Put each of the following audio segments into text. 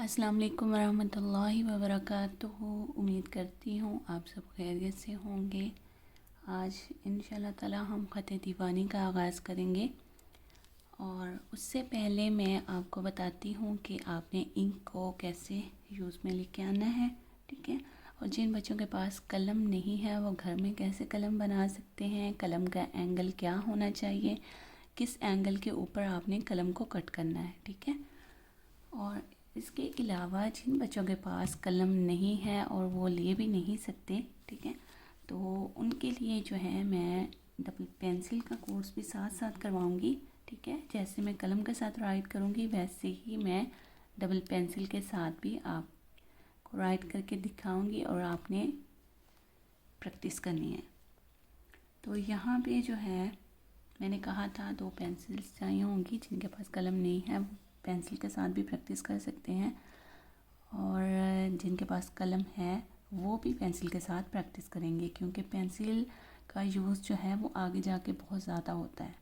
अस्सलाम वालेकुम वरहमतुल्लाहि वबरकातुहू। उम्मीद करती हूँ आप सब खैरियत से होंगे। आज इंशाल्लाह ताला हम ख़त दीवानी का आगाज़ करेंगे और उससे पहले मैं आपको बताती हूँ कि आपने इंक को कैसे यूज़ में लेके आना है, ठीक है। और जिन बच्चों के पास कलम नहीं है वो घर में कैसे कलम बना सकते हैं, कलम का एंगल क्या होना चाहिए, किस एंगल के ऊपर आपने कलम को कट करना है, ठीक है। और इसके अलावा जिन बच्चों के पास कलम नहीं है और वो ले भी नहीं सकते, ठीक है, तो उनके लिए जो है मैं डबल पेंसिल का कोर्स भी साथ साथ करवाऊंगी, ठीक है। जैसे मैं कलम के साथ राइट करूंगी वैसे ही मैं डबल पेंसिल के साथ भी आपको राइट करके दिखाऊंगी और आपने प्रैक्टिस करनी है। तो यहाँ पे जो है मैंने कहा था 2 पेंसिल्स चाहिए होंगी। जिनके पास कलम नहीं है वो पेंसिल के साथ भी प्रैक्टिस कर सकते हैं और जिनके पास कलम है वो भी पेंसिल के साथ प्रैक्टिस करेंगे, क्योंकि पेंसिल का यूज़ जो है वो आगे जाके बहुत ज़्यादा होता है।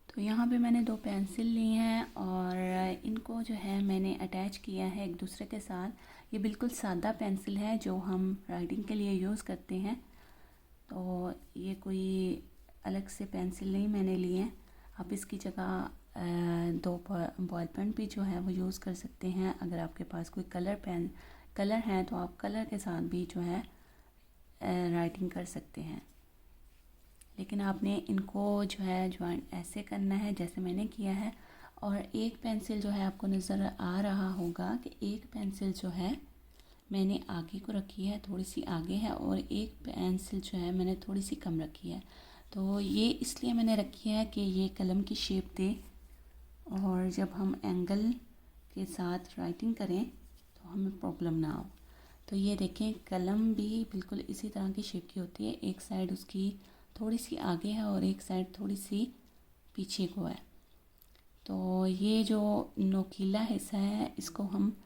तो यहाँ पे मैंने 2 पेंसिल ली हैं और इनको जो है मैंने अटैच किया है एक दूसरे के साथ। ये बिल्कुल सादा पेंसिल है जो हम राइटिंग के लिए यूज़ करते हैं, तो ये कोई अलग से पेंसिल नहीं मैंने लिए हैं। आप इसकी जगह 2 बॉल पेन भी जो है वो यूज़ कर सकते हैं। अगर आपके पास कोई कलर है तो आप कलर के साथ भी जो है राइटिंग कर सकते हैं, लेकिन आपने इनको जो है ज्वाइंट ऐसे करना है जैसे मैंने किया है। और एक पेंसिल जो है आपको नज़र आ रहा होगा कि एक पेंसिल जो है मैंने आगे को रखी है, थोड़ी सी आगे है, और एक पेंसिल जो है मैंने थोड़ी सी कम रखी है। तो ये इसलिए मैंने रखी है कि ये कलम की शेप दे और जब हम एंगल के साथ राइटिंग करें तो हमें प्रॉब्लम ना हो। तो ये देखें कलम भी बिल्कुल इसी तरह की शेप की होती है। एक साइड उसकी थोड़ी सी आगे है और एक साइड थोड़ी सी पीछे को है। तो ये जो नोकीला हिस्सा है इसको हम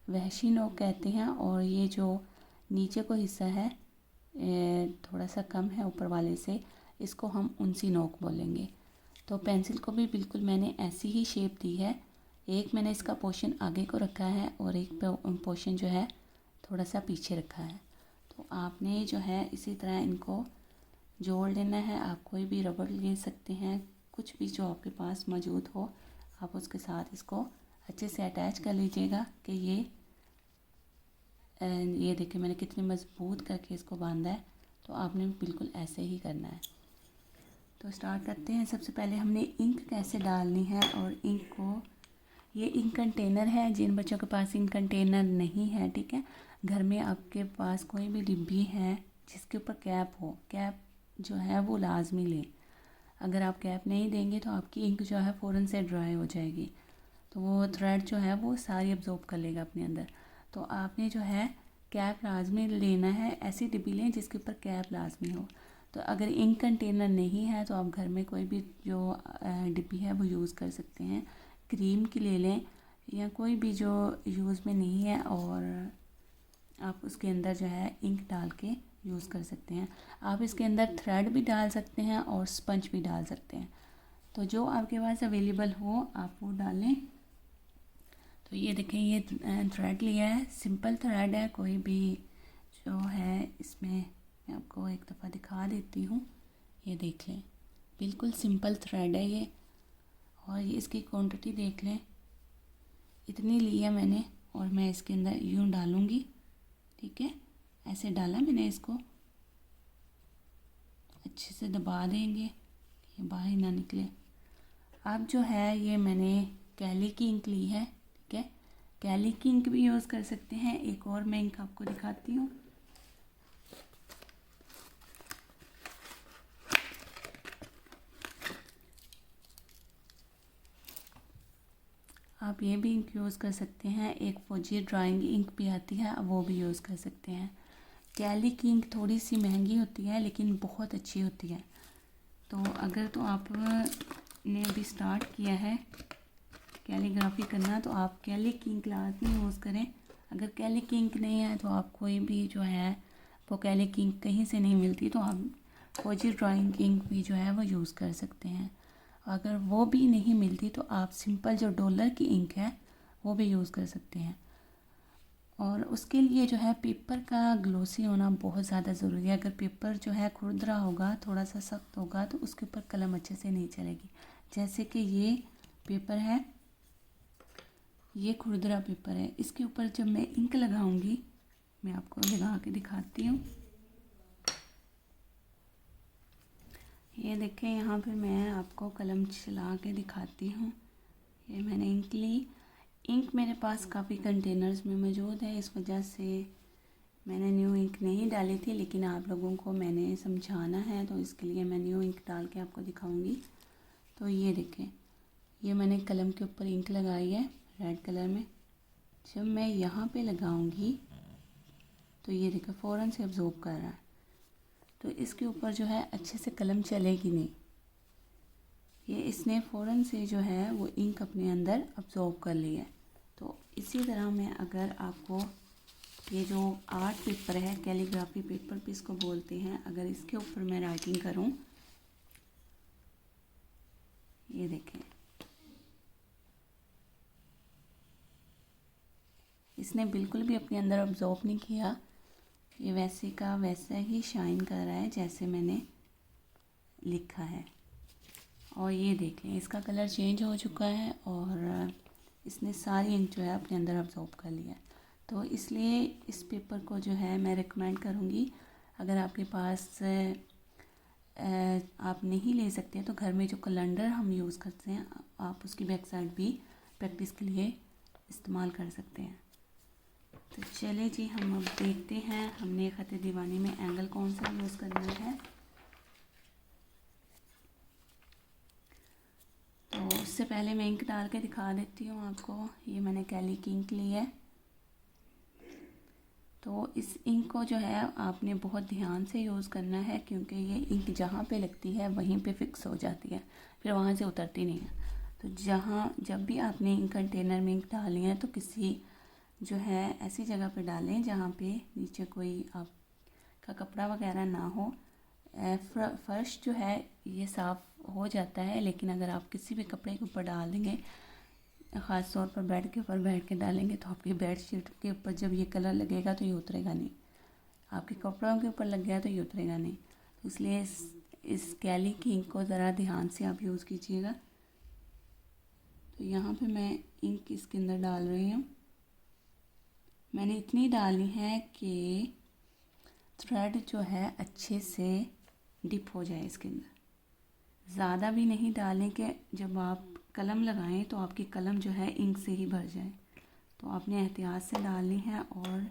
वहशी नोक कहते हैं, और ये जो नीचे को हिस्सा है थोड़ा सा कम है ऊपर वाले से, इसको हम उनसी नोक बोलेंगे। तो पेंसिल को भी बिल्कुल मैंने ऐसी ही शेप दी है। एक मैंने इसका पोर्शन आगे को रखा है और एक पोर्शन जो है थोड़ा सा पीछे रखा है। तो आपने जो है इसी तरह इनको जोड़ लेना है। आप कोई भी रबड़ ले सकते हैं, कुछ भी जो आपके पास मौजूद हो आप उसके साथ इसको अच्छे से अटैच कर लीजिएगा कि ये देखिए मैंने कितनी मज़बूत करके इसको बांधा है। तो आपने बिल्कुल ऐसे ही करना है। तो स्टार्ट करते हैं। सबसे पहले हमने इंक कैसे डालनी है, और इंक को ये इंक कंटेनर है। जिन बच्चों के पास इंक कंटेनर नहीं है, ठीक है, घर में आपके पास कोई भी डिब्बी है जिसके ऊपर कैप हो, कैप जो है वो लाजमी लें। अगर आप कैप नहीं देंगे तो आपकी इंक जो है फ़ौरन से ड्राई हो जाएगी, तो वो थ्रेड जो है वो सारी अब्जॉर्ब कर लेगा अपने अंदर। तो आपने जो है कैप लाजमी लेना है। ऐसी डिब्बी लें जिसके ऊपर कैप लाजमी हो। तो अगर इंक कंटेनर नहीं है तो आप घर में कोई भी जो डिब्बी है वो यूज़ कर सकते हैं। क्रीम की ले लें या कोई भी जो यूज़ में नहीं है, और आप उसके अंदर जो है इंक डाल के यूज़ कर सकते हैं। आप इसके अंदर थ्रेड भी डाल सकते हैं और स्पंज भी डाल सकते हैं। तो जो आपके पास अवेलेबल हो आप वो डालें। तो ये देखें ये थ्रेड लिया है, सिंपल थ्रेड है। कोई भी जो है इसमें मैं आपको एक दफ़ा दिखा देती हूँ। ये देख लें बिल्कुल सिंपल थ्रेड है ये, और ये इसकी क्वांटिटी देख लें, इतनी ली है मैंने और मैं इसके अंदर यूँ डालूँगी, ठीक है। ऐसे डाला मैंने, इसको अच्छे से दबा देंगे ये बाहर ना निकले। अब जो है ये मैंने कैली की इंक ली है, ठीक है। कैली की इंक भी यूज़ कर सकते हैं। एक और मैं इंक आपको दिखाती हूँ। आप ये भी इंक यूज़ कर सकते हैं। एक फौजी ड्राइंग इंक भी आती है, वो भी यूज़ कर सकते हैं। कैली की इंक थोड़ी सी महंगी होती है लेकिन बहुत अच्छी होती है। तो अगर तो आपने अभी स्टार्ट किया है कैलीग्राफी करना तो आप कैली की इंक लाजमी यूज़ करें। अगर कैली की इंक नहीं है तो आप कोई भी जो है वो कैली की इंक कहीं से नहीं मिलती तो आप फौजी ड्राइंग की इंक भी जो है वो यूज़ कर सकते हैं। अगर वो भी नहीं मिलती तो आप सिंपल जो डॉलर की इंक है वो भी यूज़ कर सकते हैं। और उसके लिए जो है पेपर का ग्लोसी होना बहुत ज़्यादा ज़रूरी है। अगर पेपर जो है खुरदरा होगा, थोड़ा सा सख्त होगा, तो उसके ऊपर कलम अच्छे से नहीं चलेगी। जैसे कि ये पेपर है, ये खुरदरा पेपर है, इसके ऊपर जब मैं इंक लगाऊंगी, मैं आपको लगा के दिखाती हूँ। ये देखें, यहाँ पे मैं आपको कलम चला के दिखाती हूँ। ये मैंने इंक ली। इंक मेरे पास काफ़ी कंटेनर्स में मौजूद है, इस वजह से मैंने न्यू इंक नहीं डाली थी, लेकिन आप लोगों को मैंने समझाना है तो इसके लिए मैं न्यू इंक डाल के आपको दिखाऊंगी। तो ये देखें, ये मैंने कलम के ऊपर इंक लगाई है रेड कलर में। जब मैं यहाँ पे लगाऊंगी तो ये देखें फ़ौरन से अब्ज़ॉर्ब कर रहा है, तो इसके ऊपर जो है अच्छे से कलम चलेगी नहीं। ये इसने फ़ौरन से जो है वो इंक अपने अंदर अब्ज़ॉर्ब कर लिया है। तो इसी तरह मैं अगर आपको ये जो आर्ट पेपर है, कैलीग्राफी पेपर भी इसको बोलते हैं, अगर इसके ऊपर मैं राइटिंग करूं, ये देखें, इसने बिल्कुल भी अपने अंदर अब्ज़ॉर्ब नहीं किया। ये वैसे का वैसा ही शाइन कर रहा है जैसे मैंने लिखा है। और ये देख लें, इसका कलर चेंज हो चुका है और इसने सारी इंक जो है अपने अंदर अब्ज़ॉर्ब कर लिया है। तो इसलिए इस पेपर को जो है मैं रिकमेंड करूँगी, अगर आपके पास आप नहीं ले सकते तो घर में जो कैलेंडर हम यूज़ करते हैं, आप उसकी बैक साइड भी प्रैक्टिस के लिए इस्तेमाल कर सकते हैं। तो चले जी, हम अब देखते हैं हमने ख़त दीवानी में एंगल कौन सा यूज़ करना है। तो उससे पहले मैं इंक डाल के दिखा देती हूँ आपको। ये मैंने कैली की इंक ली है। तो इस इंक को जो है आपने बहुत ध्यान से यूज़ करना है, क्योंकि ये इंक जहाँ पे लगती है वहीं पे फिक्स हो जाती है, फिर वहाँ से उतरती नहीं है। तो जब भी आपने इंक कंटेनर में इंक डाली है तो किसी जो है ऐसी जगह पे डालें जहाँ पे नीचे कोई आपका कपड़ा वगैरह ना हो। फर्श जो है ये साफ़ हो जाता है, लेकिन अगर आप किसी भी कपड़े के ऊपर डाल देंगे, ख़ास तौर पर बेड के ऊपर बैठ के डालेंगे, तो आपकी बेड शीट के ऊपर जब ये कलर लगेगा तो ये उतरेगा नहीं। आपके कपड़ों के ऊपर लग गया तो ये उतरेगा नहीं। तो इसलिए इस कैली की इंक को ज़रा ध्यान से आप यूज़ कीजिएगा। तो यहाँ पे मैं इंक इसके अंदर डाल रही हूँ। मैंने इतनी डाली है कि थ्रेड जो है अच्छे से डिप हो जाए इसके अंदर। ज़्यादा भी नहीं डालें कि जब आप कलम लगाएं तो आपकी कलम जो है इंक से ही भर जाए। तो आपने एहतियात से डालनी है और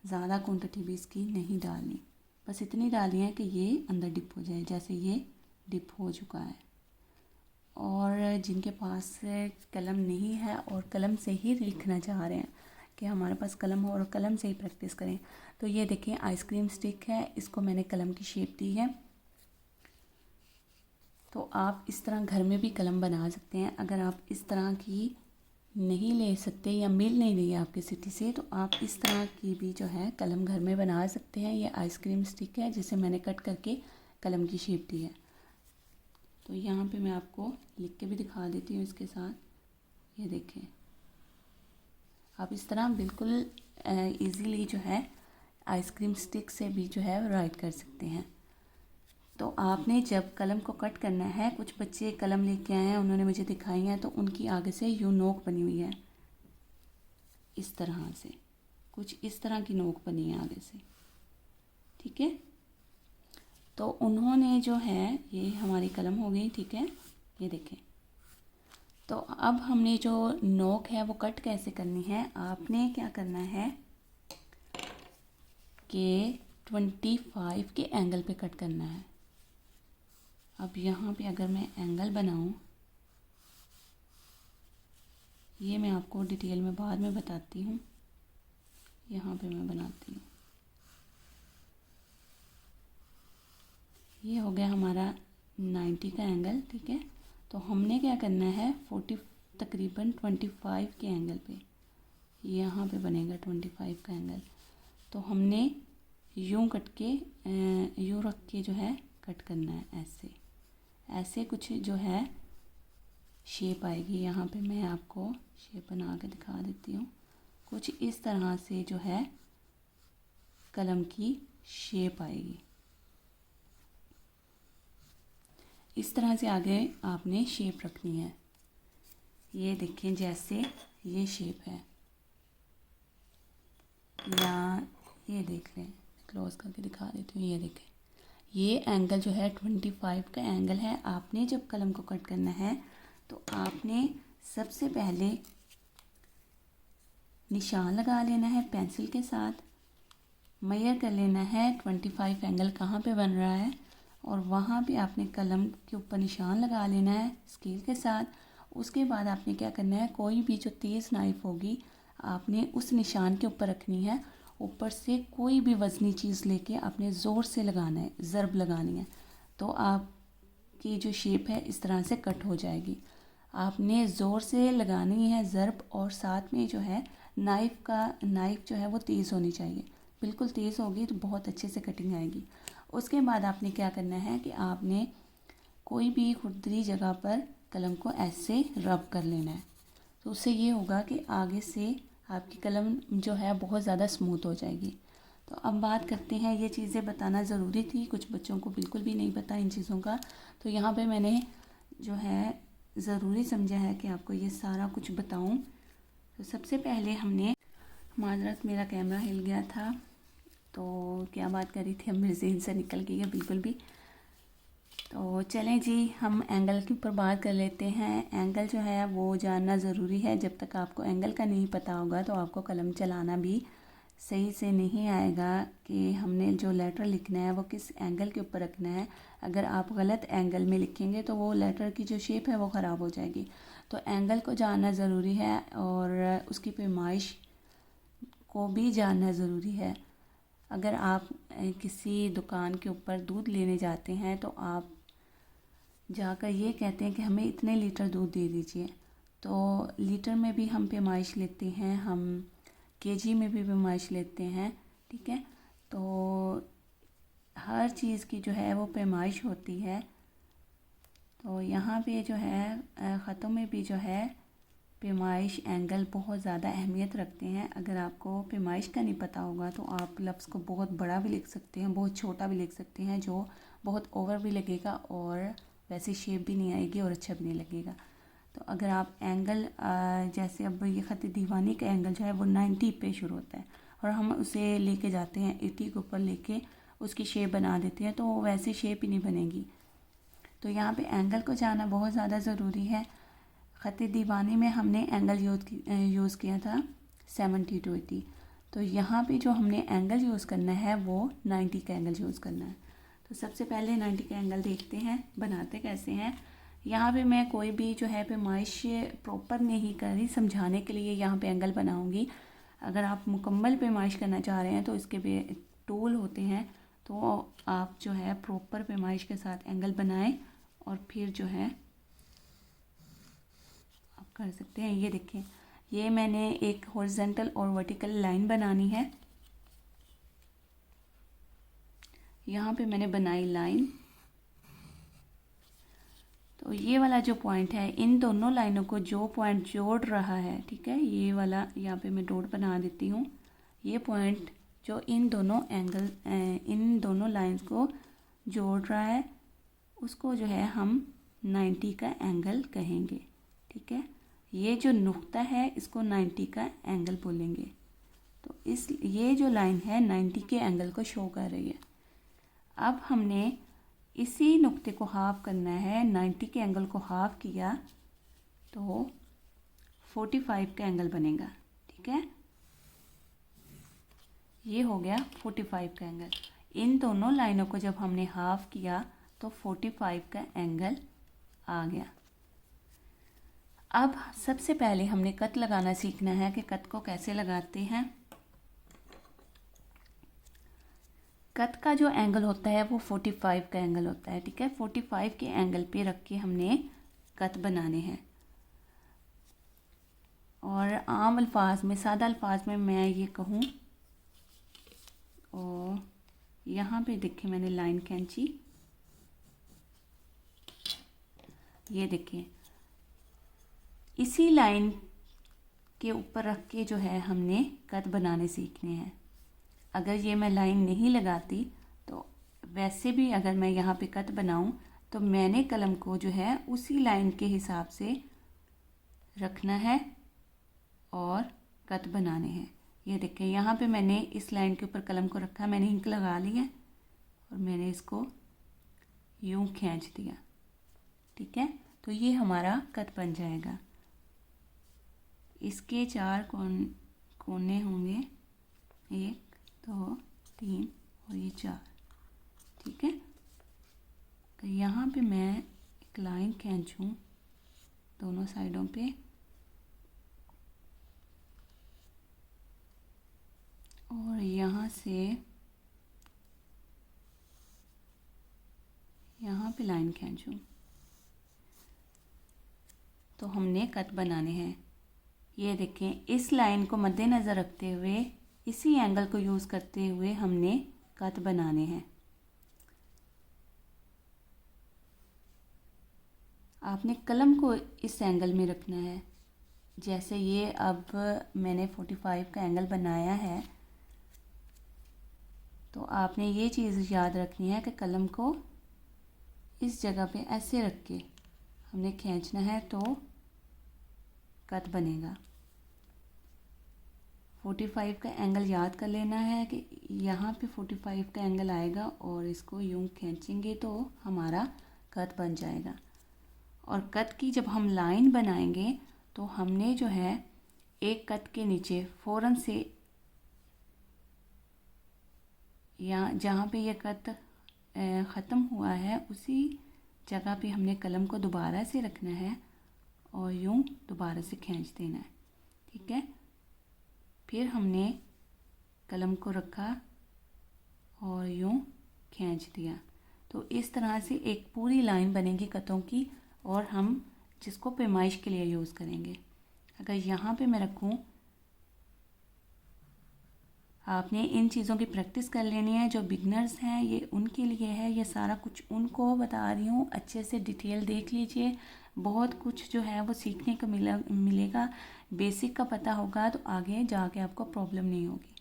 ज़्यादा क्वांटिटी भी इसकी नहीं डालनी। बस इतनी डाली है कि ये अंदर डिप हो जाए, जैसे ये डिप हो चुका है। और जिनके पास कलम नहीं है और कलम से ही लिखना चाह रहे हैं कि हमारे पास कलम हो और कलम से ही प्रैक्टिस करें, तो ये देखें आइसक्रीम स्टिक है, इसको मैंने कलम की शेप दी है। तो आप इस तरह घर में भी कलम बना सकते हैं। अगर आप इस तरह की नहीं ले सकते या मिल नहीं रही है आपकी सिटी से, तो आप इस तरह की भी जो है कलम घर में बना सकते हैं। ये आइसक्रीम स्टिक है जिसे मैंने कट करके कलम की शेप दी है। तो यहाँ पे मैं आपको लिख के भी दिखा देती हूँ इसके साथ। ये देखें, आप इस तरह बिल्कुल इजीली जो है आइसक्रीम स्टिक से भी जो है राइट कर सकते हैं। तो आपने जब कलम को कट करना है, कुछ बच्चे कलम लेके आए हैं, उन्होंने मुझे दिखाई है, तो उनकी आगे से यूँ नोक बनी हुई है, इस तरह से कुछ इस तरह की नोक बनी है आगे से, ठीक है। तो उन्होंने जो है, ये हमारी कलम हो गई, ठीक है। ये देखें, तो अब हमने जो नोक है वो कट कैसे करनी है, आपने क्या करना है कि 25 के एंगल पे कट करना है। अब यहाँ पे अगर मैं एंगल बनाऊँ, ये मैं आपको डिटेल में बाद में बताती हूँ। यहाँ पे मैं बनाती हूँ। ये हो गया हमारा 90 का एंगल, ठीक है। तो हमने क्या करना है, 40 तकरीबन 25 के एंगल पे, यहाँ पे बनेगा 25 का एंगल। तो हमने यूँ कट के यूँ रख के जो है कट करना है, ऐसे ऐसे कुछ जो है शेप आएगी। यहाँ पे मैं आपको शेप बना के दिखा देती हूँ। कुछ इस तरह से जो है कलम की शेप आएगी। इस तरह से आगे आपने शेप रखनी है। ये देखें, जैसे ये शेप है, या ये देख लें, क्लोज करके दिखा देती हूँ। ये देखें, ये एंगल जो है 25 का एंगल है। आपने जब कलम को कट करना है तो आपने सबसे पहले निशान लगा लेना है पेंसिल के साथ, मेजर कर लेना है 25 एंगल कहाँ पे बन रहा है, और वहाँ पे आपने कलम के ऊपर निशान लगा लेना है स्केल के साथ। उसके बाद आपने क्या करना है, कोई भी जो तेज़ नाइफ होगी आपने उस निशान के ऊपर रखनी है। ऊपर से कोई भी वज़नी चीज़ लेके आपने ज़ोर से लगाना है, ज़रब लगानी है, तो आपकी जो शेप है इस तरह से कट हो जाएगी। आपने ज़ोर से लगानी है ज़रब, और साथ में जो है नाइफ़ जो है वो तेज़ होनी चाहिए। बिल्कुल तेज़ होगी तो बहुत अच्छे से कटिंग आएगी। उसके बाद आपने क्या करना है कि आपने कोई भी खुरदरी जगह पर कलम को ऐसे रब कर लेना है। तो उससे ये होगा कि आगे से आपकी कलम जो है बहुत ज़्यादा स्मूथ हो जाएगी। तो अब बात करते हैं, ये चीज़ें बताना ज़रूरी थी, कुछ बच्चों को बिल्कुल भी नहीं पता इन चीज़ों का। तो यहाँ पे मैंने जो है ज़रूरी समझा है कि आपको ये सारा कुछ बताऊँ। तो सबसे पहले हमने, माजरत मेरा कैमरा हिल गया था, तो क्या बात करी थी अब मेरे ज़हन से निकल गई है बिल्कुल भी। तो चलें जी, हम एंगल के ऊपर बात कर लेते हैं। एंगल जो है वो जानना ज़रूरी है। जब तक आपको एंगल का नहीं पता होगा तो आपको कलम चलाना भी सही से नहीं आएगा कि हमने जो लेटर लिखना है वो किस एंगल के ऊपर रखना है। अगर आप गलत एंगल में लिखेंगे तो वो लेटर की जो शेप है वो ख़राब हो जाएगी। तो एंगल को जानना ज़रूरी है, और उसकी पैमाइश को भी जानना ज़रूरी है। अगर आप किसी दुकान के ऊपर दूध लेने जाते हैं तो आप जाकर ये कहते हैं कि हमें इतने लीटर दूध दे दीजिए, तो लीटर में भी हम पैमाइश लेते हैं, हम केजी में भी पैमाइश लेते हैं, ठीक है। तो हर चीज़ की जो है वो पैमाइश होती है। तो यहाँ पे जो है ख़तों में भी जो है पैमाइश, एंगल बहुत ज़्यादा अहमियत रखते हैं। अगर आपको पैमाइश का नहीं पता होगा तो आप लफ्ज़ को बहुत बड़ा भी लिख सकते हैं, बहुत छोटा भी लिख सकते हैं, जो बहुत ओवर भी लगेगा और वैसी शेप भी नहीं आएगी और अच्छा भी नहीं लगेगा। तो अगर आप एंगल, जैसे अब ये ख़त दीवानी का एंगल जो है वो 90 पे शुरू होता है और हम उसे लेके जाते हैं 80 के ऊपर लेके उसकी शेप बना देते हैं, तो वो वैसी शेप ही नहीं बनेगी। तो यहाँ पे एंगल को जानना बहुत ज़्यादा ज़रूरी है। ख़त दीवानी में हमने एंगल यूज़ किया था 70 to 80। तो यहाँ पे जो हमने एंगल यूज़ करना है वो 90 का एंगल यूज़ करना है। तो सबसे पहले 90 का एंगल देखते हैं बनाते कैसे हैं। यहाँ पे मैं कोई भी जो है पैमाइश प्रॉपर नहीं कर रही, समझाने के लिए यहाँ पे एंगल बनाऊँगी। अगर आप मुकम्मल पैमाइश करना चाह रहे हैं तो इसके भी टूल होते हैं, तो आप जो है प्रॉपर पैमाइश के साथ एंगल बनाएं और फिर जो है आप कर सकते हैं। ये देखें, ये मैंने एक हॉरिजॉन्टल और वर्टिकल लाइन बनानी है। यहाँ पे मैंने बनाई लाइन। तो ये वाला जो पॉइंट है, इन दोनों लाइनों को जो पॉइंट जोड़ रहा है, ठीक है, ये वाला यहाँ पे मैं डॉट बना देती हूँ। ये पॉइंट जो इन दोनों लाइंस को जोड़ रहा है उसको जो है हम 90 का एंगल कहेंगे, ठीक है। ये जो नुक्ता है इसको 90 का एंगल बोलेंगे। तो ये जो लाइन है 90 के एंगल को शो कर रही है। अब हमने इसी नुक्ते को हाफ करना है, 90 के एंगल को हाफ किया तो 45 का एंगल बनेगा, ठीक है। ये हो गया 45 का एंगल। इन दोनों लाइनों को जब हमने हाफ किया तो 45 का एंगल आ गया। अब सबसे पहले हमने कट लगाना सीखना है कि कट को कैसे लगाते हैं। कट का जो एंगल होता है वो 45 का एंगल होता है, ठीक है। 45 के एंगल पे रख के हमने कट बनाने हैं। और आम अल्फाज में, सादा अल्फाज में मैं ये कहूँ, और यहाँ पे देखिए मैंने लाइन खींची, ये देखिए इसी लाइन के ऊपर रख के जो है हमने कट बनाने सीखने हैं। अगर ये मैं लाइन नहीं लगाती तो वैसे भी अगर मैं यहाँ पे कट बनाऊँ तो मैंने कलम को जो है उसी लाइन के हिसाब से रखना है और कट बनाने हैं। ये देखें, यहाँ पे मैंने इस लाइन के ऊपर कलम को रखा, मैंने इंक लगा ली है और मैंने इसको यूं खींच दिया। ठीक है, तो ये हमारा कट बन जाएगा। इसके 4 कोने होंगे, 1 2 3 और ये 4। ठीक है, तो यहाँ पे मैं एक लाइन खींचूं दोनों साइडों पे और यहाँ से यहाँ पे लाइन खींचूं तो हमने कट बनाने हैं। ये देखें, इस लाइन को मद्देनज़र रखते हुए, इसी एंगल को यूज़ करते हुए हमने कट बनाने हैं। आपने कलम को इस एंगल में रखना है। जैसे ये अब मैंने 45 का एंगल बनाया है, तो आपने ये चीज़ याद रखनी है कि कलम को इस जगह पे ऐसे रख के हमने खींचना है तो कट बनेगा। 45 का एंगल याद कर लेना है कि यहाँ पे 45 का एंगल आएगा और इसको यूं खींचेंगे तो हमारा कट बन जाएगा। और कट की जब हम लाइन बनाएंगे तो हमने जो है एक कट के नीचे फ़ौरन से यहाँ जहाँ पे ये कट ख़त्म हुआ है उसी जगह पे हमने कलम को दोबारा से रखना है और यूं दोबारा से खींच देना है। ठीक है, फिर हमने कलम को रखा और यूं खींच दिया। तो इस तरह से एक पूरी लाइन बनेगी कटों की और हम जिसको पैमाइश के लिए यूज़ करेंगे। अगर यहाँ पे मैं रखूँ, आपने इन चीज़ों की प्रैक्टिस कर लेनी है। जो बिगनर्स हैं ये उनके लिए है, ये सारा कुछ उनको बता रही हूँ। अच्छे से डिटेल देख लीजिए, बहुत कुछ जो है वो सीखने को मिलेगा। बेसिक का पता होगा तो आगे जाके आपको प्रॉब्लम नहीं होगी।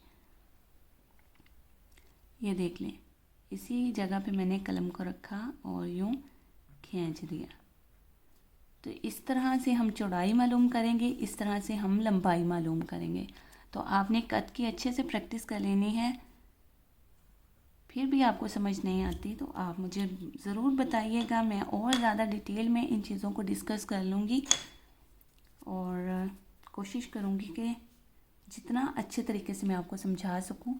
ये देख लें, इसी जगह पे मैंने कलम को रखा और यूं खींच दिया। तो इस तरह से हम चौड़ाई मालूम करेंगे, इस तरह से हम लंबाई मालूम करेंगे। तो आपने कट की अच्छे से प्रैक्टिस कर लेनी है। फिर भी आपको समझ नहीं आती तो आप मुझे ज़रूर बताइएगा, मैं और ज़्यादा डिटेल में इन चीज़ों को डिस्कस कर लूँगी और कोशिश करूँगी कि जितना अच्छे तरीके से मैं आपको समझा सकूँ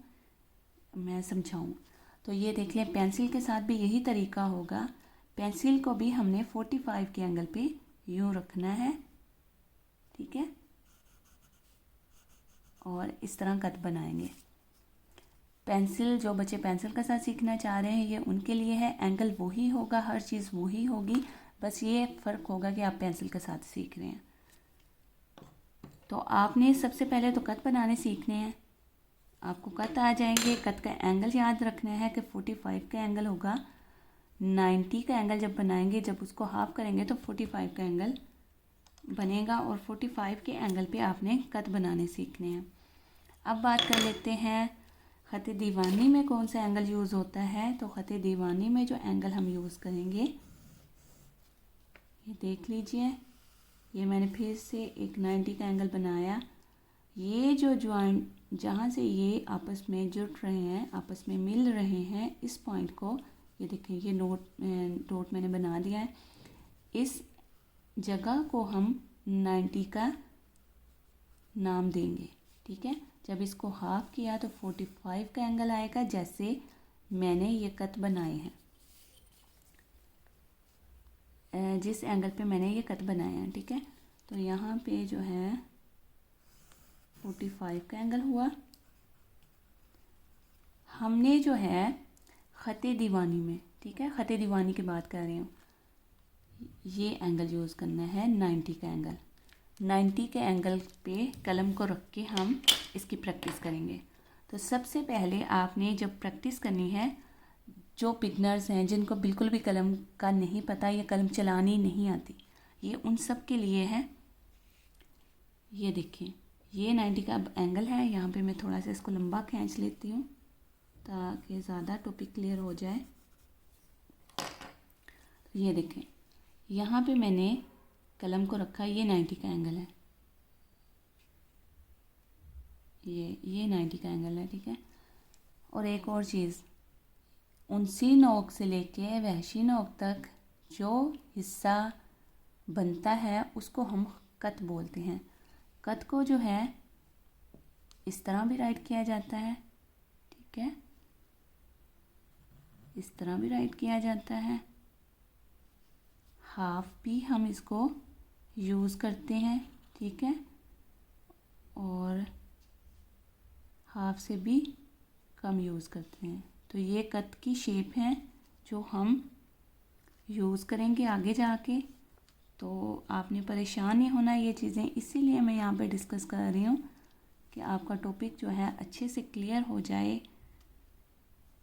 मैं समझाऊँ। तो ये देख लें, पेंसिल के साथ भी यही तरीका होगा। पेंसिल को भी हमने 45 के एंगल पे यूँ रखना है। ठीक है, और इस तरह कट बनाएंगे। पेंसिल, जो बच्चे पेंसिल के साथ सीखना चाह रहे हैं ये उनके लिए है। एंगल वही होगा, हर चीज़ वही होगी, बस ये फ़र्क होगा कि आप पेंसिल के साथ सीख रहे हैं। तो आपने सबसे पहले तो कट बनाने सीखने हैं। आपको कट आ जाएंगे। कट का एंगल याद रखना है कि 45 का एंगल होगा। 90 का एंगल जब बनाएंगे, जब उसको हाफ करेंगे तो 45 का एंगल बनेगा और 45 के एंगल पे आपने कट बनाने सीखने हैं। अब बात कर लेते हैं ख़त दीवानी में कौन सा एंगल यूज़ होता है। तो ख़त दीवानी में जो एंगल हम यूज़ करेंगे, ये देख लीजिए, ये मैंने फिर से एक 90 का एंगल बनाया। ये जो जॉइंट जहाँ से ये आपस में जुड़ रहे हैं, आपस में मिल रहे हैं, इस पॉइंट को ये देखिए, ये डॉट मैंने बना दिया है। इस जगह को हम 90 का नाम देंगे। ठीक है, जब इसको हाफ किया तो 45 का एंगल आएगा, जैसे मैंने ये कट बनाए हैं, जिस एंगल पे मैंने ये कट बनाया है। ठीक है, तो यहाँ पे जो है 45 का एंगल हुआ। हमने जो है ख़त दीवानी में, ठीक है, ख़त दीवानी की बात कर रही हूँ, ये एंगल यूज़ करना है 90 का एंगल। 90 के एंगल पे कलम को रख के हम इसकी प्रैक्टिस करेंगे। तो सबसे पहले आपने जब प्रैक्टिस करनी है, जो बिगनर्स हैं जिनको बिल्कुल भी कलम का नहीं पता, ये कलम चलानी नहीं आती, ये उन सब के लिए है। ये देखिए, ये 90 का एंगल है। यहाँ पे मैं थोड़ा सा इसको लंबा खींच लेती हूँ ताकि ज़्यादा टॉपिक क्लियर हो जाए। तो ये देखें, यहाँ पे मैंने कलम को रखा, ये 90 का एंगल है, ये 90 का एंगल है, ठीक है। और एक और चीज़, उनसी नोक से लेके वहशी नोक तक जो हिस्सा बनता है उसको हम कत बोलते हैं। कत को जो है इस तरह भी राइट किया जाता है, ठीक है, इस तरह भी राइट किया जाता है। हाफ भी हम इसको यूज़ करते हैं, ठीक है, और हाफ से भी कम यूज़ करते हैं। तो ये कत की शेप है जो हम यूज़ करेंगे आगे जाके। तो आपने परेशान नहीं होना ये चीज़ें, इसीलिए मैं यहाँ पे डिस्कस कर रही हूँ कि आपका टॉपिक जो है अच्छे से क्लियर हो जाए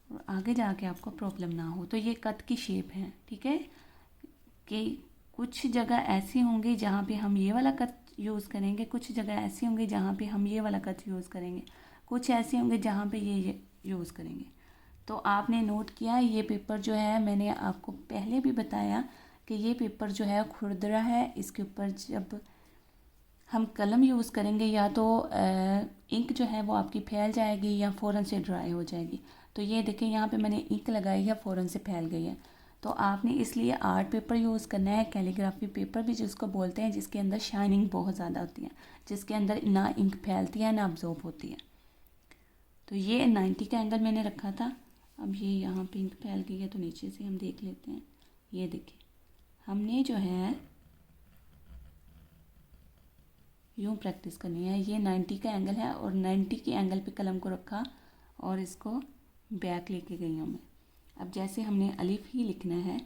और आगे जाके आपको प्रॉब्लम ना हो। तो ये कत की शेप है, ठीक है, कि कुछ जगह ऐसी होंगी जहाँ पे हम ये वाला कट यूज़ करेंगे, कुछ जगह ऐसी होंगी जहाँ पे हम ये वाला कट यूज़ करेंगे, कुछ ऐसे होंगे जहाँ पे ये यूज़ करेंगे। तो आपने नोट किया, ये पेपर जो है मैंने आपको पहले भी बताया कि ये पेपर जो है खुरदरा है। इसके ऊपर जब हम कलम यूज़ करेंगे या तो इंक जो है वो आपकी फैल जाएगी या फ़ौरन से ड्राई हो जाएगी। तो ये देखें, यहाँ पे मैंने इंक लगाई है, फ़ौरन से फैल गई है। तो आपने इसलिए आर्ट पेपर यूज़ करना है, कैलीग्राफी पेपर भी जिसको बोलते हैं, जिसके अंदर शाइनिंग बहुत ज़्यादा होती है, जिसके अंदर ना इंक फैलती है ना अब्जॉर्ब होती है। तो ये 90 का एंगल मैंने रखा था। अब ये यहाँ पे इंक फैल गई है तो नीचे से हम देख लेते हैं। ये देखिए, हमने जो है यूँ प्रैक्टिस करनी है। ये 90 का एंगल है और 90 के एंगल पे कलम को रखा और इसको बैक लेके गई हूँ मैं। अब जैसे हमने अलिफ ही लिखना है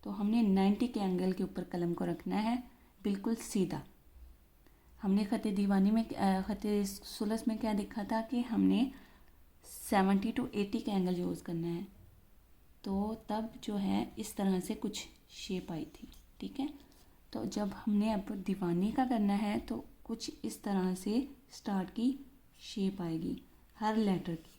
तो हमने 90 के एंगल के ऊपर कलम को रखना है, बिल्कुल सीधा। हमने ख़त दीवानी में ख़त सुलस में क्या देखा था कि हमने 70 to 80 का एंगल यूज़ करना है। तो तब जो है इस तरह से कुछ शेप आई थी, ठीक है। तो जब हमने अब दीवानी का करना है तो कुछ इस तरह से स्टार्ट की शेप आएगी हर लेटर की।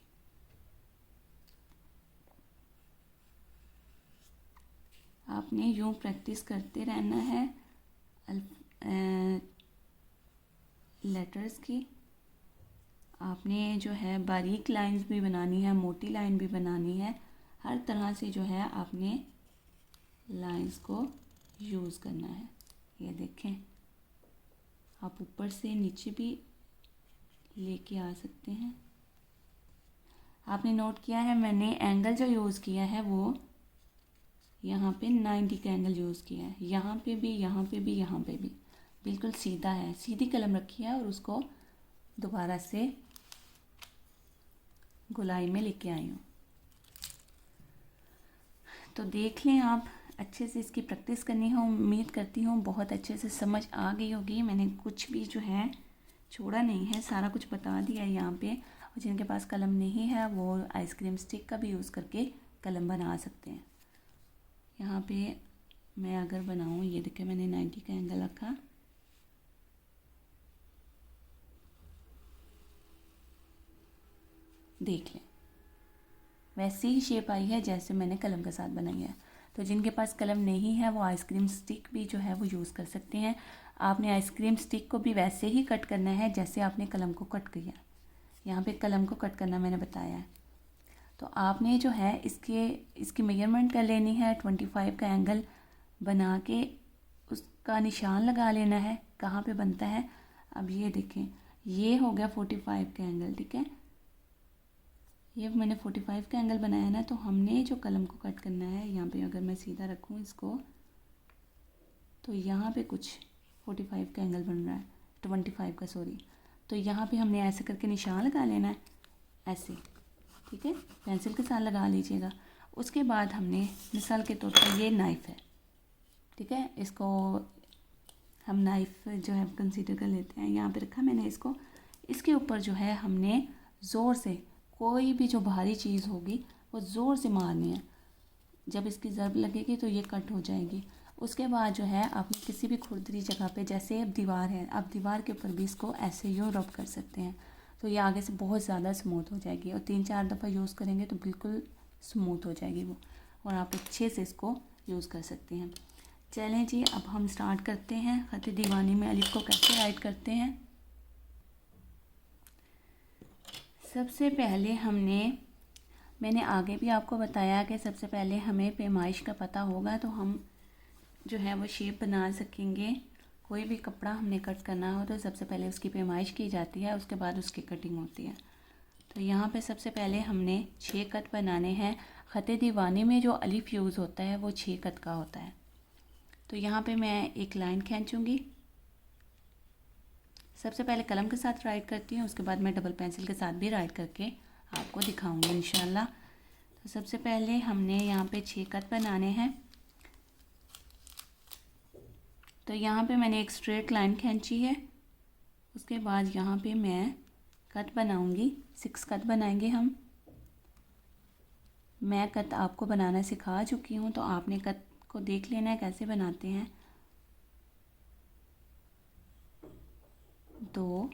आपने यूँ प्रैक्टिस करते रहना है लेटर्स की। आपने जो है बारीक लाइंस भी बनानी है, मोटी लाइन भी बनानी है, हर तरह से जो है आपने लाइंस को यूज़ करना है। ये देखें, आप ऊपर से नीचे भी लेके आ सकते हैं। आपने नोट किया है मैंने एंगल जो यूज़ किया है वो यहाँ पे 90 का एंगल यूज़ किया है। यहाँ पे भी, यहाँ पे भी, यहाँ पे भी बिल्कुल सीधा है, सीधी कलम रखी है और उसको दोबारा से गोलाई में लेके आई हूँ। तो देख लें आप, अच्छे से इसकी प्रैक्टिस करनी है। उम्मीद करती हूँ बहुत अच्छे से समझ आ गई होगी। मैंने कुछ भी जो है छोड़ा नहीं है, सारा कुछ बता दिया है यहाँ पे। और जिनके पास कलम नहीं है वो आइसक्रीम स्टिक का भी यूज़ करके कलम बना सकते हैं। यहाँ पे मैं अगर बनाऊँ, ये देखिए मैंने 90 का एंगल रखा, देख लें वैसी ही शेप आई है जैसे मैंने कलम के साथ बनाई है। तो जिनके पास कलम नहीं है वो आइसक्रीम स्टिक भी जो है वो यूज़ कर सकते हैं। आपने आइसक्रीम स्टिक को भी वैसे ही कट करना है जैसे आपने कलम को कट किया। यहाँ पे कलम को कट करना मैंने बताया है। तो आपने जो है इसकी मेजरमेंट कर लेनी है, 25 का एंगल बना के उसका निशान लगा लेना है कहाँ पे बनता है। अब ये देखें, ये हो गया 45 का एंगल, ठीक है। ये मैंने 45 का एंगल बनाया ना, तो हमने जो कलम को कट करना है, यहाँ पे अगर मैं सीधा रखूँ इसको तो यहाँ पे कुछ 45 का एंगल बन रहा है, 25 का सॉरी। तो यहाँ पे हमने ऐसे करके निशान लगा लेना है, ऐसे, ठीक है, पेंसिल के साथ लगा लीजिएगा। उसके बाद हमने मिसाल के तौर पर ये नाइफ़ है, ठीक है, इसको हम नाइफ़ जो है कंसीडर कर लेते हैं। यहाँ पे रखा मैंने इसको, इसके ऊपर जो है हमने ज़ोर से कोई भी जो भारी चीज़ होगी वो ज़ोर से मारनी है। जब इसकी ज़रब लगेगी तो ये कट हो जाएगी उसके बाद जो है आपने किसी भी खुरदरी जगह पे, जैसे अब दीवार है, आप दीवार के ऊपर भी इसको ऐसे यूँ रब कर सकते हैं, तो ये आगे से बहुत ज़्यादा स्मूथ हो जाएगी और 3-4 दफ़ा यूज़ करेंगे तो बिल्कुल स्मूथ हो जाएगी वो, और आप अच्छे से इसको यूज़ कर सकते हैं। चलें जी, अब हम स्टार्ट करते हैं ख़त दीवानी में अलिफ को कैसे राइट करते हैं। सबसे पहले मैंने आगे भी आपको बताया कि सबसे पहले हमें पैमाइश का पता होगा तो हम जो है वो शेप बना सकेंगे। कोई भी कपड़ा हमने कट करना हो तो सबसे पहले उसकी पैमाइश की जाती है, उसके बाद उसकी कटिंग होती है। तो यहाँ पे सबसे पहले हमने 6 कट बनाने हैं। ख़त दीवानी में जो अलिफ यूज़ होता है वो 6 कट का होता है। तो यहाँ पे मैं एक लाइन खींचूँगी, सबसे पहले कलम के साथ राइट करती हूँ, उसके बाद मैं डबल पेंसिल के साथ भी राइट करके आपको दिखाऊंगी इंशाल्लाह। तो सबसे पहले हमने यहाँ पे 6 कट बनाने हैं। तो यहाँ पे मैंने एक स्ट्रेट लाइन खींची है, उसके बाद यहाँ पे मैं कट बनाऊंगी। 6 कट बनाएंगे हम। मैं कट आपको बनाना सिखा चुकी हूँ, तो आपने कट को देख लेना है कैसे बनाते हैं। 2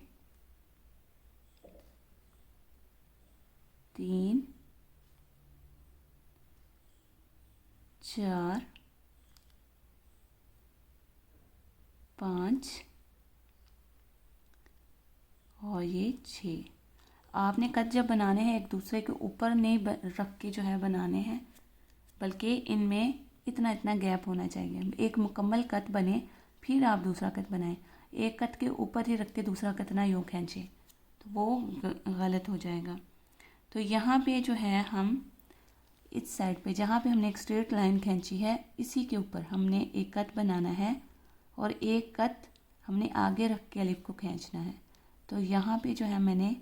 3 4 5 और ये 6। आपने कट जब बनाने हैं एक दूसरे के ऊपर नहीं रख के जो है बनाने हैं, बल्कि इनमें इतना इतना गैप होना चाहिए। एक मुकम्मल कट बने फिर आप दूसरा कट बनाएं। एक कट के ऊपर ही रख के दूसरा कट ना यूँ खींचें तो वो गलत हो जाएगा। तो यहाँ पे जो है हम इस साइड पे जहाँ पे हमने एक स्ट्रेट लाइन खींची है, इसी के ऊपर हमने एक कट बनाना है और एक कट हमने आगे रख के अलिफ को खींचना है। तो यहाँ पे जो है मैंने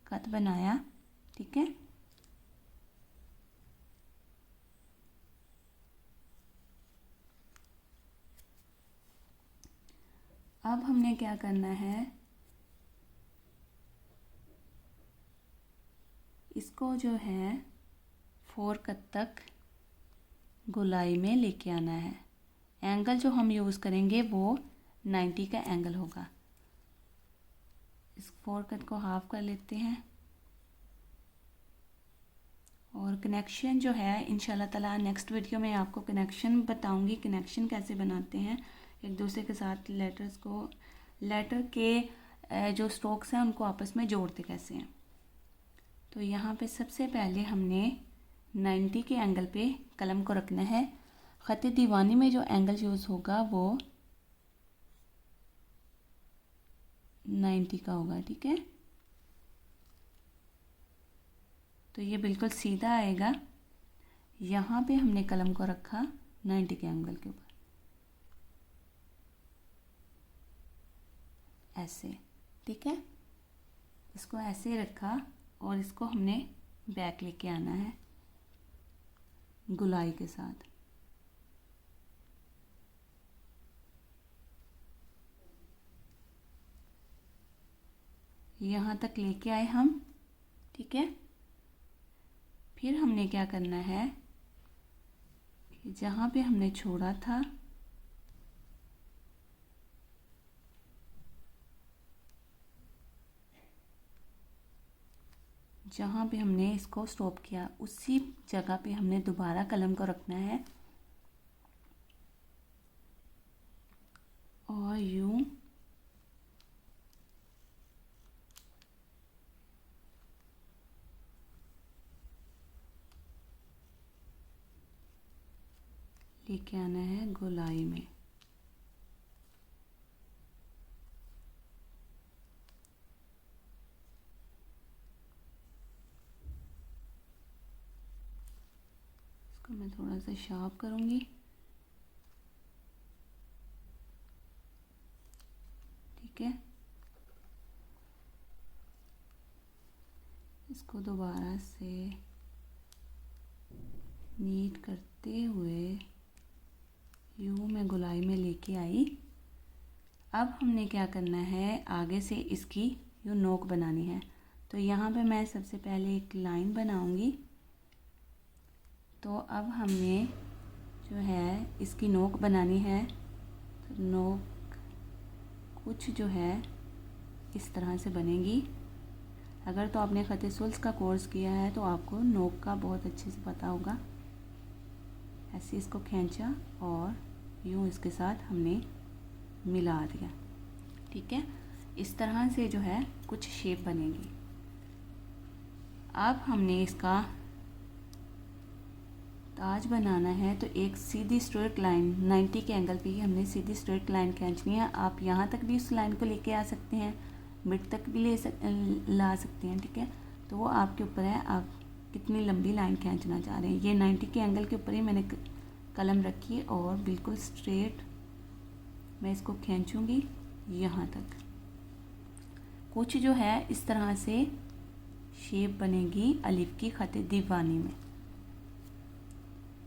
कट बनाया, ठीक है। अब हमने क्या करना है, इसको जो है 4 कट तक गोलाई में लेके आना है। एंगल जो हम यूज़ करेंगे वो 90 का एंगल होगा। इस 4 कट को हाफ कर लेते हैं और कनेक्शन जो है इंशाल्लाह ताला नेक्स्ट वीडियो में आपको कनेक्शन बताऊंगी, कनेक्शन कैसे बनाते हैं एक दूसरे के साथ। लेटर के जो स्ट्रोक्स हैं उनको आपस में जोड़ते कैसे हैं। तो यहाँ पे सबसे पहले हमने 90 के एंगल पे कलम को रखना है। ख़त दीवानी में जो एंगल यूज़ होगा वो 90 का होगा, ठीक है। तो ये बिल्कुल सीधा आएगा। यहाँ पे हमने कलम को रखा 90 के एंगल के ऊपर, ऐसे, ठीक है। इसको ऐसे रखा और इसको हमने बैक लेके आना है गुलाई के साथ। यहाँ तक लेके आए हम, ठीक है। फिर हमने क्या करना है कि जहाँ पे हमने छोड़ा था जहाँ पे हमने इसको स्टॉप किया उसी जगह पे हमने दोबारा कलम को रखना है और यूँ लेके आना है गोलाई में। इसको मैं थोड़ा सा शार्प करूँगी, ठीक है। इसको दोबारा से नीट करते हुए यूँ मैं गोलाई में लेके आई। अब हमने क्या करना है, आगे से इसकी यूँ नोक बनानी है। तो यहाँ पे मैं सबसे पहले एक लाइन बनाऊंगी। तो अब हमने जो है इसकी नोक बनानी है। तो नोक कुछ जो है इस तरह से बनेगी। अगर तो आपने ख़त सुल्स का कोर्स किया है तो आपको नोक का बहुत अच्छे से पता होगा। ऐसे इसको खींचा और यूँ इसके साथ हमने मिला दिया। ठीक है, इस तरह से जो है कुछ शेप बनेगी। अब हमने इसका ताज बनाना है तो एक सीधी स्ट्रेट लाइन 90 के एंगल पे ही हमने सीधी स्ट्रेट लाइन खींचनी है। आप यहाँ तक भी उस लाइन को लेके आ सकते हैं, मिड तक भी ला सकते हैं। ठीक है, तो वो आपके ऊपर है, आप कितनी लंबी लाइन खींचना चाह रहे हैं। ये 90 के एंगल के ऊपर ही मैंने कलम रखी और बिल्कुल स्ट्रेट मैं इसको खींचूँगी यहाँ तक। कुछ जो है इस तरह से शेप बनेगी अलिफ की ख़त दीवानी में।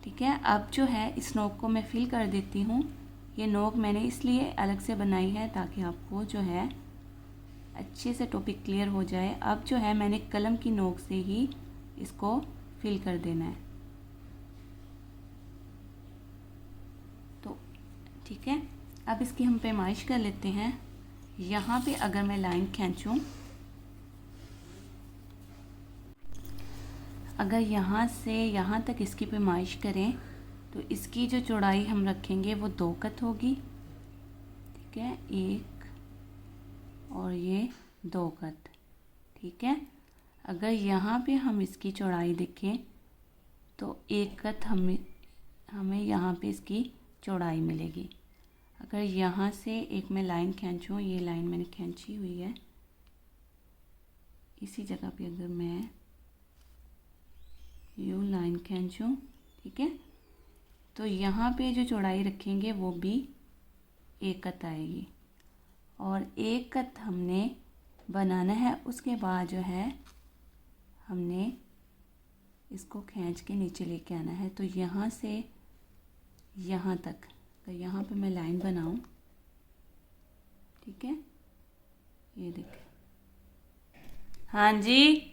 ठीक है, अब जो है इस नोक को मैं फिल कर देती हूँ। ये नोक मैंने इसलिए अलग से बनाई है ताकि आपको जो है अच्छे से टॉपिक क्लियर हो जाए। अब जो है मैंने कलम की नोक से ही इसको फिल कर देना है। तो ठीक है, अब इसकी हम पैमाइश कर लेते हैं। यहाँ पे अगर मैं लाइन खींचूँ, अगर यहाँ से यहाँ तक इसकी पैमाइश करें तो इसकी जो चौड़ाई हम रखेंगे वो 2 कत होगी। ठीक है, 1 और ये 2 कत। ठीक है, अगर यहाँ पे हम इसकी चौड़ाई देखें तो 1 कत हमें यहाँ पे इसकी चौड़ाई मिलेगी। अगर यहाँ से एक मैं लाइन खींचूँ, ये लाइन मैंने खींची हुई है, इसी जगह पे अगर मैं यूँ लाइन खींचूँ, ठीक है, तो यहाँ पे जो चौड़ाई रखेंगे वो भी 1 कत आएगी। और 1 कत हमने बनाना है। उसके बाद जो है हमने इसको खींच के नीचे लेके आना है। तो यहाँ से यहाँ तक, तो यहाँ पे मैं लाइन बनाऊँ। ठीक है, ये देखिए। हाँ जी,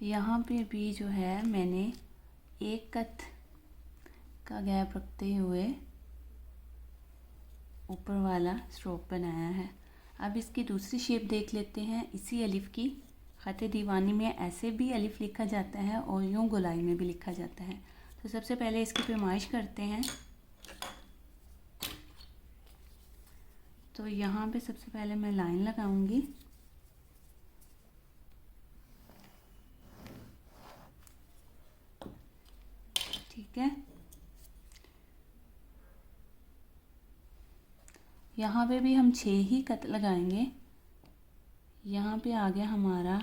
यहाँ पे भी जो है मैंने 1 कत का गैप रखते हुए ऊपर वाला स्ट्रोक बनाया है। अब इसकी दूसरी शेप देख लेते हैं। इसी अलिफ की ख़त दीवानी में ऐसे भी अलिफ लिखा जाता है और यूँ गोलाई में भी लिखा जाता है। तो सबसे पहले इसकी पैमाइश करते हैं। तो यहाँ पे सबसे पहले मैं लाइन लगाऊंगी। ठीक है, यहाँ पे भी हम 6 ही कत लगाएंगे। यहाँ पे आ गया हमारा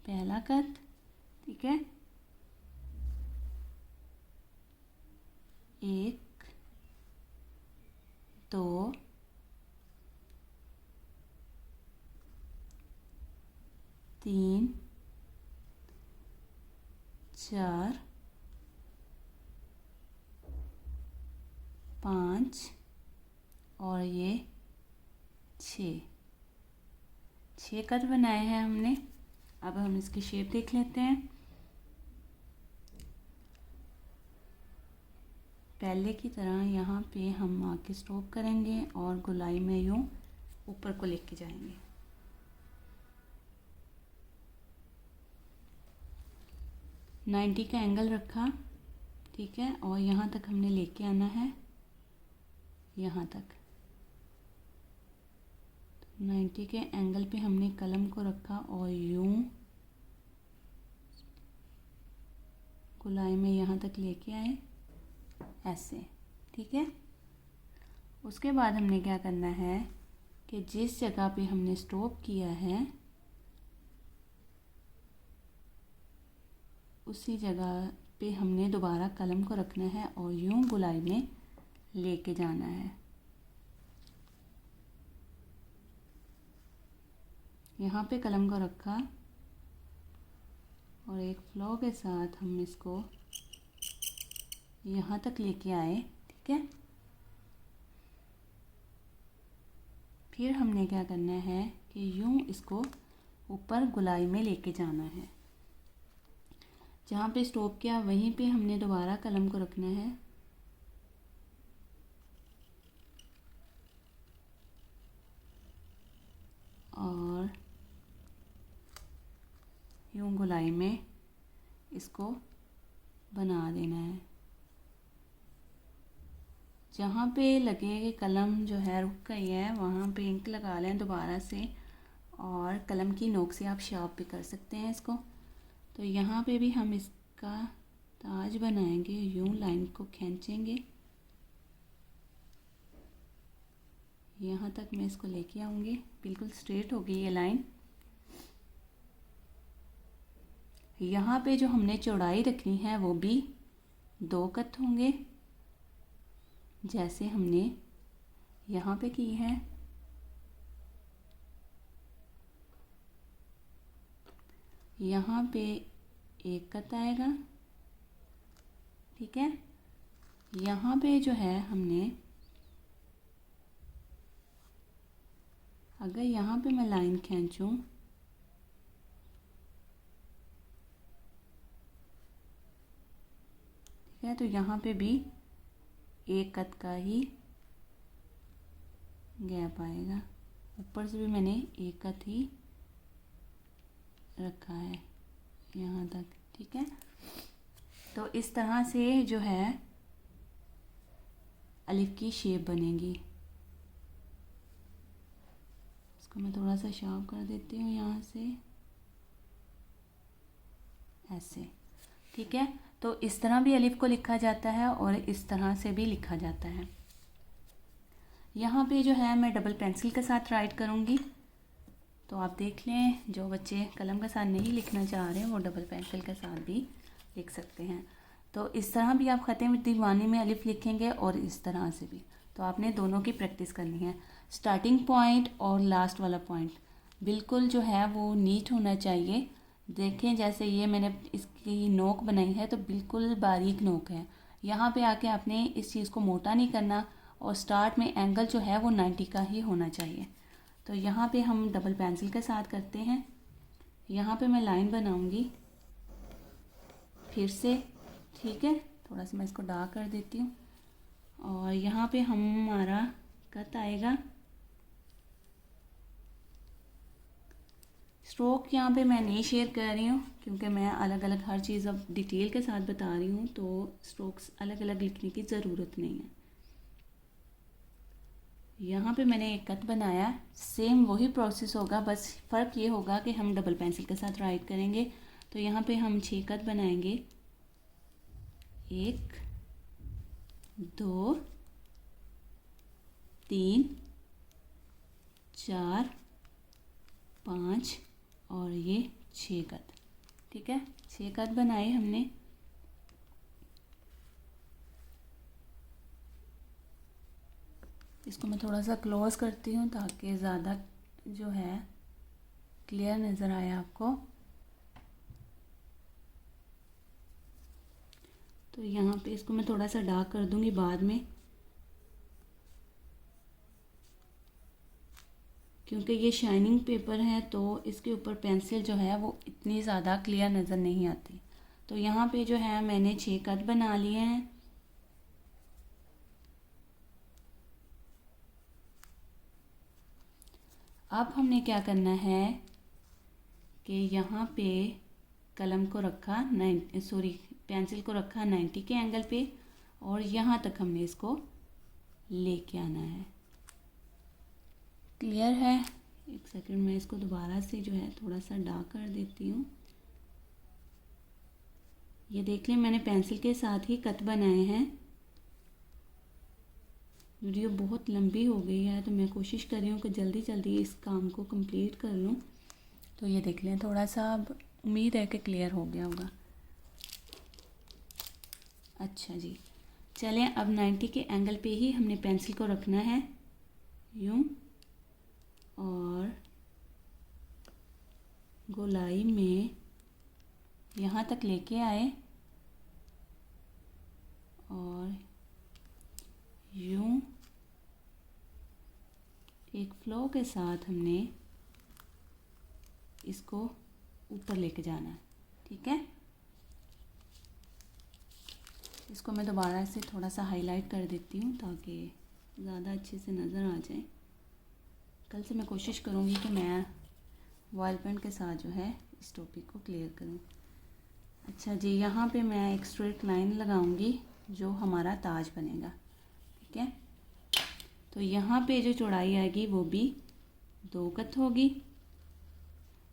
पहला कत। ठीक है, 1 2 3 4 5 और ये 6 कट बनाए हैं हमने। अब हम इसकी शेप देख लेते हैं। पहले की तरह यहाँ पे हम आके स्टॉप करेंगे और गोलाई में यूँ ऊपर को लेके जाएंगे। नाइन्टी का एंगल रखा। ठीक है, और यहाँ तक हमने लेके आना है, यहाँ तक 90 के एंगल पे हमने कलम को रखा और यूँ गोलाई में यहाँ तक लेके आए ऐसे। ठीक है, उसके बाद हमने क्या करना है कि जिस जगह पे हमने स्टॉप किया है उसी जगह पे हमने दोबारा कलम को रखना है और यूँ गोलाई में लेके जाना है। यहाँ पे कलम को रखा और एक फ्लो के साथ हम इसको यहाँ तक लेके आए। ठीक है, फिर हमने क्या करना है कि यूँ इसको ऊपर गोलाई में लेके जाना है। जहाँ पे स्टॉप किया वहीं पे हमने दोबारा कलम को रखना है और यूं गोलाई में इसको बना देना है। जहाँ पे लगे कि कलम जो है रुक गई है वहाँ पे इंक लगा लें दोबारा से, और कलम की नोक से आप शार्प भी कर सकते हैं इसको। तो यहाँ पे भी हम इसका ताज बनाएंगे, यूं लाइन को खींचेंगे, यहाँ तक मैं इसको लेके आऊँगी, बिल्कुल स्ट्रेट होगी ये लाइन। यहाँ पे जो हमने चौड़ाई रखनी है वो भी 2 कत होंगे, जैसे हमने यहाँ पे की है। यहाँ पे 1 कत आएगा, ठीक है। यहाँ पे जो है हमने, अगर यहाँ पे मैं लाइन खींचूं ठीक है, तो यहाँ पे भी 1 कत का ही गैप आएगा। ऊपर से भी मैंने 1 कत ही रखा है यहाँ तक, ठीक है। तो इस तरह से जो है अलिफ की शेप बनेगी। इसको मैं थोड़ा सा शार्प कर देती हूँ यहाँ से, ऐसे, ठीक है। तो इस तरह भी अलिफ को लिखा जाता है और इस तरह से भी लिखा जाता है। यहाँ पे जो है मैं डबल पेंसिल के साथ राइट करूँगी, तो आप देख लें, जो बच्चे कलम के साथ नहीं लिखना चाह रहे हैं वो डबल पेंसिल के साथ भी लिख सकते हैं। तो इस तरह भी आप ख़त्म दीवानी में अलिफ लिखेंगे और इस तरह से भी। तो आपने दोनों की प्रैक्टिस करनी है। स्टार्टिंग पॉइंट और लास्ट वाला पॉइंट बिल्कुल जो है वो नीट होना चाहिए। देखें, जैसे ये मैंने इसकी नोक बनाई है तो बिल्कुल बारीक नोक है। यहाँ पे आके आपने इस चीज़ को मोटा नहीं करना, और स्टार्ट में एंगल जो है वो 90 का ही होना चाहिए। तो यहाँ पे हम डबल पेंसिल के साथ करते हैं। यहाँ पे मैं लाइन बनाऊंगी फिर से, ठीक है। थोड़ा सा मैं इसको डार्क कर देती हूँ, और यहाँ पे हमारा कट आएगा। स्ट्रोक यहाँ पे मैं नहीं शेयर कर रही हूँ क्योंकि मैं अलग अलग हर चीज़ अब डिटेल के साथ बता रही हूँ, तो स्ट्रोक्स अलग अलग लिखने की ज़रूरत नहीं है। यहाँ पे मैंने एक कट बनाया, सेम वही प्रोसेस होगा, बस फ़र्क ये होगा कि हम डबल पेंसिल के साथ राइट करेंगे। तो यहाँ पे हम 6 कट बनाएंगे, 1 2 3 4 5 और ये 6 कट, ठीक है। 6 कट बनाए हमने। इसको मैं थोड़ा सा क्लोज करती हूँ ताकि ज़्यादा जो है क्लियर नज़र आए आपको। तो यहाँ पे इसको मैं थोड़ा सा डार्क कर दूँगी बाद में, क्योंकि ये शाइनिंग पेपर है तो इसके ऊपर पेंसिल जो है वो इतनी ज़्यादा क्लियर नज़र नहीं आती। तो यहाँ पे जो है मैंने 6 कट बना लिए हैं। अब हमने क्या करना है कि यहाँ पे कलम को रखा पेंसिल को रखा 90 के एंगल पे, और यहाँ तक हमने इसको लेके आना है। क्लियर है? एक सेकंड में इसको दोबारा से जो है थोड़ा सा डार्क कर देती हूँ। ये देख लें, मैंने पेंसिल के साथ ही कट बनाए हैं। वीडियो बहुत लंबी हो गई है तो मैं कोशिश कर रही हूँ कि जल्दी जल्दी इस काम को कंप्लीट कर लूँ। तो ये देख लें, थोड़ा सा अब उम्मीद है कि क्लियर हो गया होगा। अच्छा जी, चलें अब 90 के एंगल पे ही हमने पेंसिल को रखना है, यूँ, और गोलाई में यहाँ तक लेके आए और यूँ एक फ्लो के साथ हमने इसको ऊपर लेके जाना है, ठीक है। इसको मैं दोबारा से थोड़ा सा हाईलाइट कर देती हूँ ताकि ज़्यादा अच्छे से नज़र आ जाए। कल से मैं कोशिश करूँगी कि मैं वॉल पेंट के साथ जो है इस टोपी को क्लियर करूँ। अच्छा जी, यहाँ पे मैं एक स्ट्रेट लाइन लगाऊंगी जो हमारा ताज बनेगा। ठीक है, तो यहाँ पे जो चौड़ाई आएगी वो भी 2 कत होगी,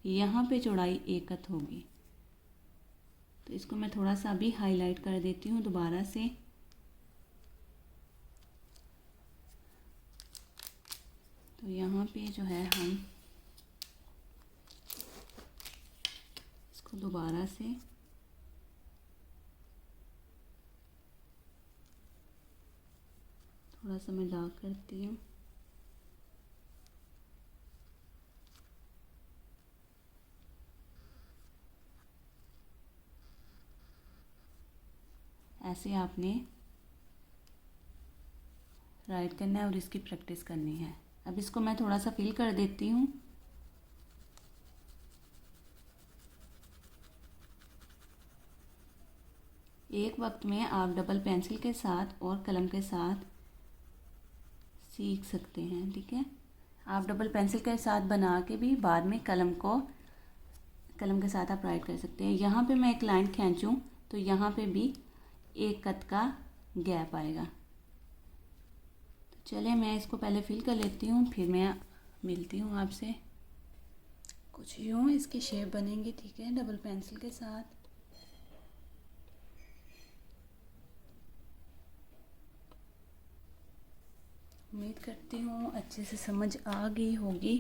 यहाँ पे चौड़ाई 1 कत होगी। तो इसको मैं थोड़ा सा भी हाईलाइट कर देती हूँ दोबारा से। तो यहाँ पे जो है हम इसको दोबारा से थोड़ा सा मैं डार्क करती हूँ। ऐसे आपने राइट करना है और इसकी प्रैक्टिस करनी है। अब इसको मैं थोड़ा सा फिल कर देती हूँ। एक वक्त में आप डबल पेंसिल के साथ और कलम के साथ सीख सकते हैं। ठीक है, आप डबल पेंसिल के साथ बना के भी बाद में कलम के साथ आप राइट कर सकते हैं। यहाँ पे मैं एक लाइन खींचूं तो यहाँ पे भी 1 कत का गैप आएगा। तो चलिए मैं इसको पहले फिल कर लेती हूँ, फिर मैं मिलती हूँ आपसे। कुछ यूँ इसकी शेप बनेंगी। ठीक है, डबल पेंसिल के साथ। उम्मीद करती हूँ अच्छे से समझ आ गई होगी।